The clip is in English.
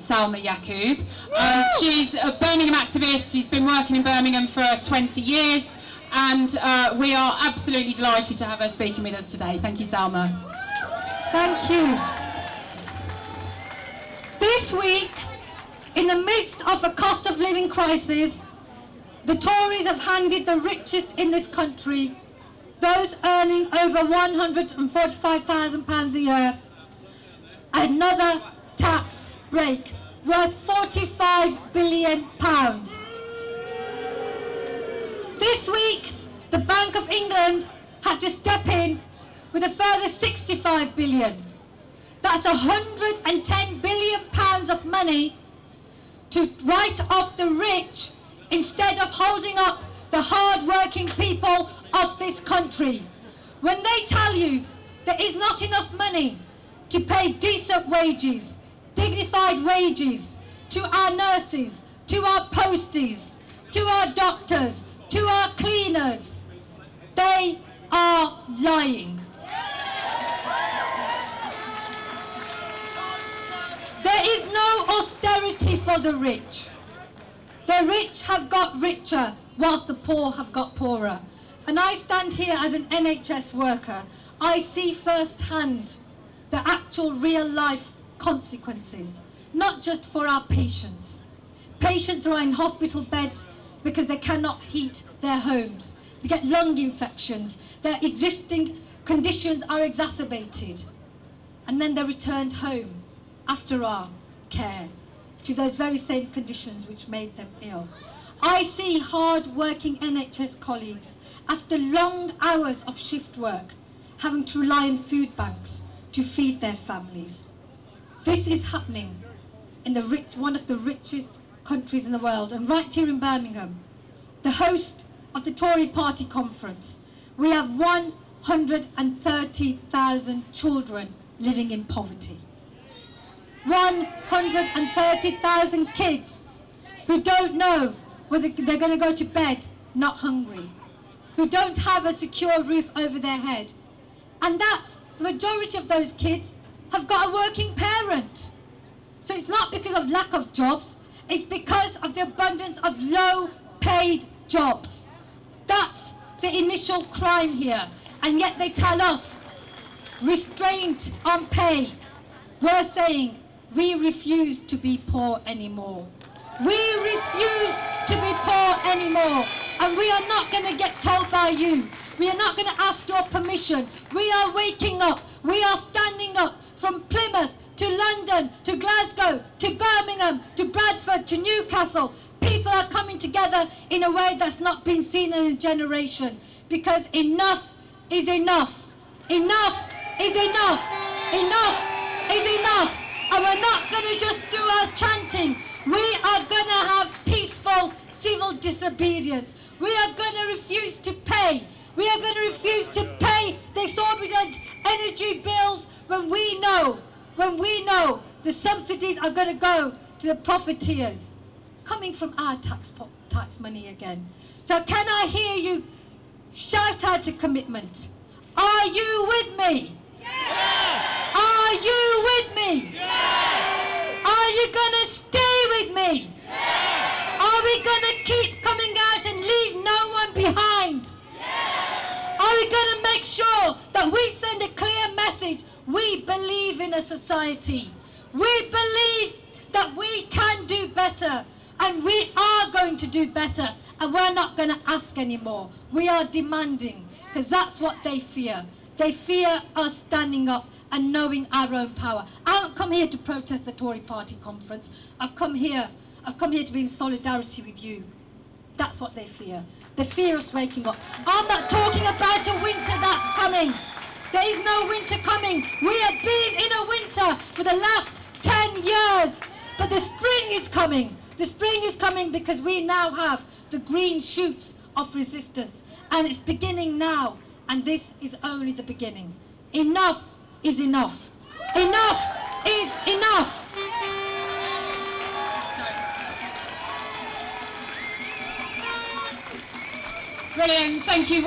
Salma Yaqoob. She's a Birmingham activist. She's been working in Birmingham for 20 years, and we are absolutely delighted to have her speaking with us today. Thank you, Salma. Thank you. This week, in the midst of a cost of living crisis, the Tories have handed the richest in this country, those earning over £145,000 a year, another tax break worth £45 billion. This week, the Bank of England had to step in with a further £65 billion. That's £110 billion of money to write off the rich instead of holding up the hard-working people of this country. When they tell you there is not enough money to pay decent wages, dignified wages, to our nurses, to our posties, to our doctors, to our cleaners, they are lying. There is no austerity for the rich. The rich have got richer whilst the poor have got poorer. And I stand here as an NHS worker. I see firsthand the actual real life consequences, not just for our patients. Patients are in hospital beds because they cannot heat their homes. They get lung infections. Their existing conditions are exacerbated. And then they're returned home after our care to those very same conditions which made them ill. I see hard-working NHS colleagues, after long hours of shift work, having to rely on food banks to feed their families. This is happening in one of the richest countries in the world. And right here in Birmingham, the host of the Tory party conference, we have 130,000 children living in poverty. 130,000 kids who don't know whether they're going to go to bed not hungry, who don't have a secure roof over their head. And that's the majority of those kids have got a working parent. So it's not because of lack of jobs, it's because of the abundance of low-paid jobs. That's the initial crime here. And yet they tell us, restraint on pay. We're saying, we refuse to be poor anymore. We refuse to be poor anymore. And we are not going to get told by you. We are not going to ask your permission. We are waking up. We are standing up from Plymouth to London to Glasgow to Birmingham to Bradford to Newcastle. People are coming together in a way that's not been seen in a generation. Because enough is enough. Enough is enough. Enough is enough. And we're not going to just do our chanting. We are going to have peaceful civil disobedience. We are going to refuse to pay. We are going to refuse to pay the exorbitant energy bills when we know the subsidies are going to go to the profiteers, coming from our tax money again. So can I hear you shout out a commitment? Are you with me? Yeah. Are you with me? Yeah. Are you going to stay with me? Yeah. Are we going to keep coming out and leave no one behind? Yeah. Are we going to make sure that we send a clear message? We believe in a society. We believe that we can do better, and we are going to do better, and we're not going to ask anymore. We are demanding, because that's what they fear. They fear us standing up and knowing our own power. I haven't come here to protest the Tory party conference. I've come here to be in solidarity with you. That's what they fear. They fear us waking up. I'm not talking about a winter that's coming. There is no winter coming. We have been in a winter for the last 10 years. But the spring is coming. The spring is coming because we now have the green shoots of resistance. And it's beginning now. And this is only the beginning. Enough is enough. Enough is enough. Brilliant. Thank you.